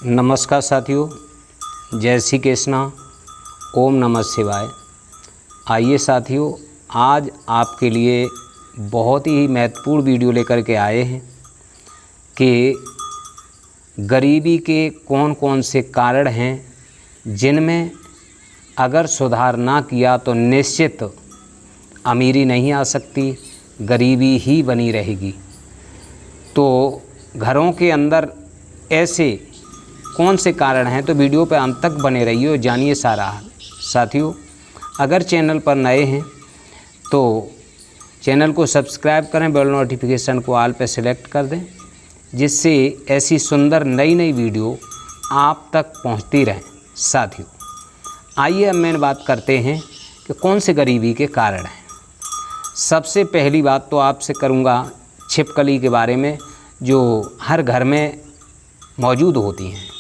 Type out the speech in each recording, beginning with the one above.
नमस्कार साथियों, जय श्री कृष्णा, ओम नमः शिवाय। आइए साथियों, आज आपके लिए बहुत ही महत्वपूर्ण वीडियो लेकर के आए हैं कि गरीबी के कौन कौन से कारण हैं जिनमें अगर सुधार ना किया तो निश्चित अमीरी नहीं आ सकती, गरीबी ही बनी रहेगी। तो घरों के अंदर ऐसे कौन से कारण हैं, तो वीडियो पर अंत तक बने रहिए और जानिए सारा। साथियों, अगर चैनल पर नए हैं तो चैनल को सब्सक्राइब करें, बेल नोटिफिकेशन को ऑल पे सेलेक्ट कर दें, जिससे ऐसी सुंदर नई नई वीडियो आप तक पहुंचती रहें। साथियों, आइए अब मैं बात करते हैं कि कौन से गरीबी के कारण हैं। सबसे पहली बात तो आपसे करूंगा छिपकली के बारे में, जो हर घर में मौजूद होती हैं।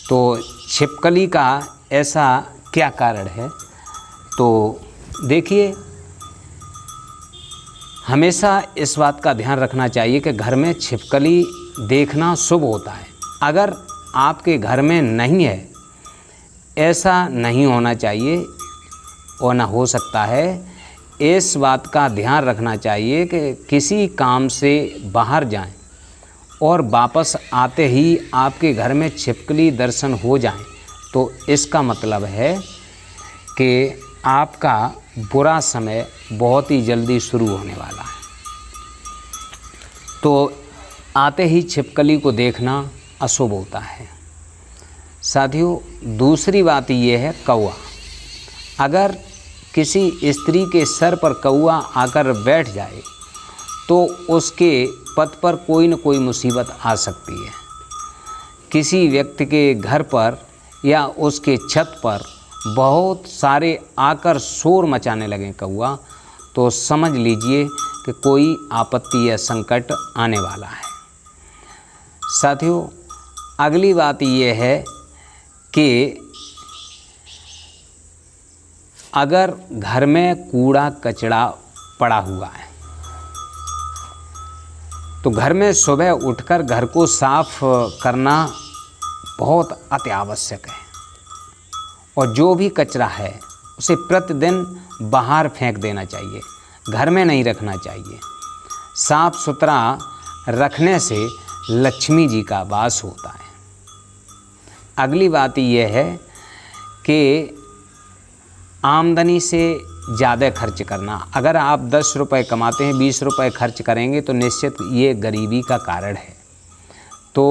तो छिपकली का ऐसा क्या कारण है, तो देखिए, हमेशा इस बात का ध्यान रखना चाहिए कि घर में छिपकली देखना शुभ होता है। अगर आपके घर में नहीं है, ऐसा नहीं होना चाहिए और ना हो सकता है। इस बात का ध्यान रखना चाहिए कि किसी काम से बाहर जाएं और वापस आते ही आपके घर में छिपकली दर्शन हो जाए, तो इसका मतलब है कि आपका बुरा समय बहुत ही जल्दी शुरू होने वाला है। तो आते ही छिपकली को देखना अशुभ होता है। साथियों, दूसरी बात ये है कौवा। अगर किसी स्त्री के सर पर कौवा आकर बैठ जाए तो उसके पथ पर कोई न कोई मुसीबत आ सकती है। किसी व्यक्ति के घर पर या उसके छत पर बहुत सारे आकर शोर मचाने लगें कौवा, तो समझ लीजिए कि कोई आपत्ति या संकट आने वाला है। साथियों, अगली बात यह है कि अगर घर में कूड़ा कचरा पड़ा हुआ है तो घर में सुबह उठकर घर को साफ करना बहुत अति आवश्यक है। और जो भी कचरा है उसे प्रतिदिन बाहर फेंक देना चाहिए, घर में नहीं रखना चाहिए। साफ सुथरा रखने से लक्ष्मी जी का वास होता है। अगली बात यह है कि आमदनी से ज़्यादा खर्च करना। अगर आप 10 रुपये कमाते हैं, 20 रुपये खर्च करेंगे तो निश्चित ये गरीबी का कारण है। तो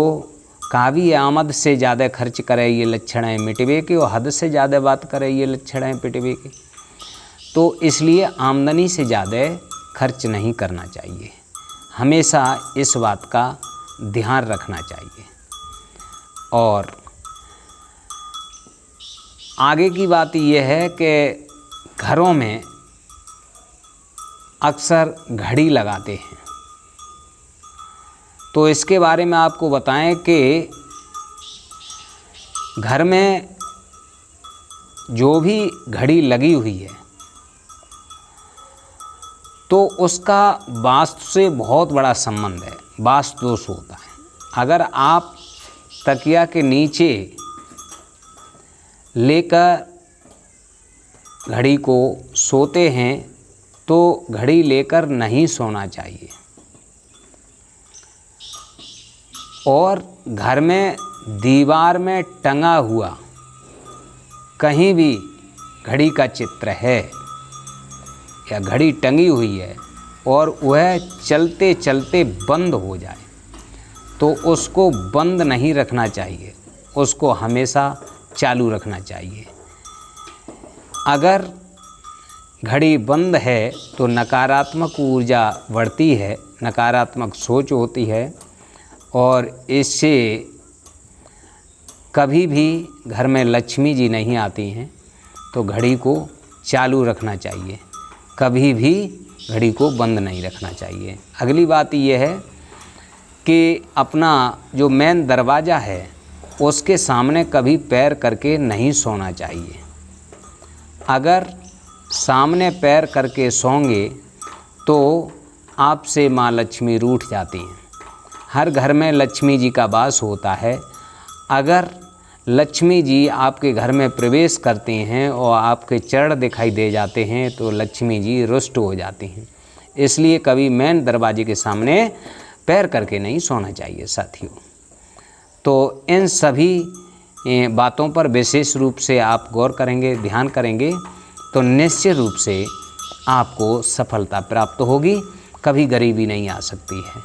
कावी आमद से ज़्यादा खर्च करे ये लक्षण है मिटवे के, और हद से ज़्यादा बात करे ये लक्षण है पिटवे के। तो इसलिए आमदनी से ज़्यादा खर्च नहीं करना चाहिए, हमेशा इस बात का ध्यान रखना चाहिए। और आगे की बात यह है कि घरों में अक्सर घड़ी लगाते हैं, तो इसके बारे में आपको बताएं कि घर में जो भी घड़ी लगी हुई है तो उसका वास्तु से बहुत बड़ा संबंध है, वास्तु दोष होता है। अगर आप तकिया के नीचे लेकर घड़ी को सोते हैं तो घड़ी लेकर नहीं सोना चाहिए। और घर में दीवार में टंगा हुआ कहीं भी घड़ी का चित्र है या घड़ी टंगी हुई है और वह चलते चलते बंद हो जाए तो उसको बंद नहीं रखना चाहिए, उसको हमेशा चालू रखना चाहिए। अगर घड़ी बंद है तो नकारात्मक ऊर्जा बढ़ती है, नकारात्मक सोच होती है, और इससे कभी भी घर में लक्ष्मी जी नहीं आती हैं। तो घड़ी को चालू रखना चाहिए, कभी भी घड़ी को बंद नहीं रखना चाहिए। अगली बात यह है कि अपना जो मेन दरवाज़ा है उसके सामने कभी पैर करके नहीं सोना चाहिए। अगर सामने पैर करके सोएंगे तो आपसे माँ लक्ष्मी रूठ जाती हैं। हर घर में लक्ष्मी जी का वास होता है। अगर लक्ष्मी जी आपके घर में प्रवेश करते हैं और आपके चरण दिखाई दे जाते हैं तो लक्ष्मी जी रुष्ट हो जाती हैं। इसलिए कभी मेन दरवाजे के सामने पैर करके नहीं सोना चाहिए साथियों। तो इन सभी बातों पर विशेष रूप से आप गौर करेंगे, ध्यान करेंगे तो निश्चित रूप से आपको सफलता प्राप्त होगी, कभी गरीबी नहीं आ सकती है।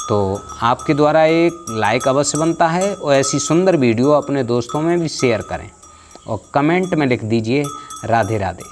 तो आपके द्वारा एक लाइक अवश्य बनता है और ऐसी सुंदर वीडियो अपने दोस्तों में भी शेयर करें और कमेंट में लिख दीजिए राधे राधे।